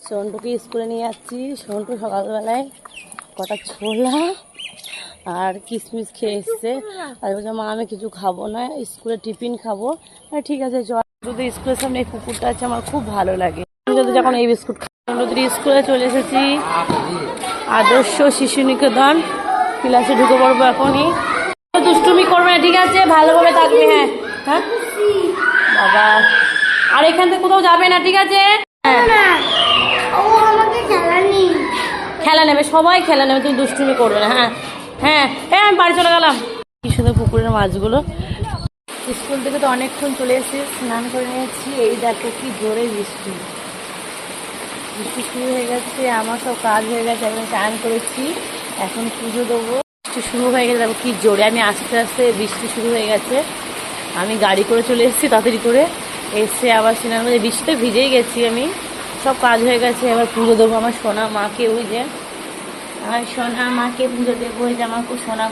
সন্টুকে স্কুলে নিয়ে যাচ্ছি। সন্টু সকালবেলায় কটা ছোলা আর কিশমিশ খেয়ে এসছে। আর বলছে মা আমি কিছু খাবো না, স্কুলে টিফিন খাবো। ঠিক আছে চল। যদি স্কুলের সামনে এই পুকুরটা আছে আমার খুব ভালো লাগে। যদি যখন এই বিস্কুট খাই স্কুলে চলে এসেছি আদর্শ শিশু নিকেতন ক্লাসে ঢুকে পড়বো এখনই। দুষ্টুমি করবে না, ঠিক আছে? ভালোভাবে থাকবে। হ্যাঁ হ্যাঁ বাবা, আর এখান থেকে কোথাও যাবে না, ঠিক আছে? খেলা নেবে, সবাই খেলা নেবে, তুমি দুষ্টুমি করবে না। হ্যাঁ হ্যাঁ হ্যাঁ আমি বাড়ি চলে গেলাম। কি সুন্দর পুকুরের মাছগুলো। স্কুল থেকে তো অনেকক্ষণ চলে এসেছি, স্নান করে নিয়েছি। এই দেখো কি জোরে বৃষ্টি বৃষ্টি শুরু হয়ে গেছে। আমার সব কাজ হয়ে গেছে, এখন স্নান করেছি, এখন পুজো দেবো। বৃষ্টি শুরু হয়ে গেছে, দেখো কি জোরে। আমি আস্তে আস্তে বৃষ্টি শুরু হয়ে গেছে, আমি গাড়ি করে চলে এসেছি তাড়াতাড়ি করে। এসে আবার স্নান করে বৃষ্টিতে ভিজেই গেছি আমি। সব কাজ হয়ে গেছে, এবার পুজো দেবো আমার সোনা মাকে। ওই যে আমার সোনা মাকে পুজো দেবো, ওই যে আমার খুব সোনা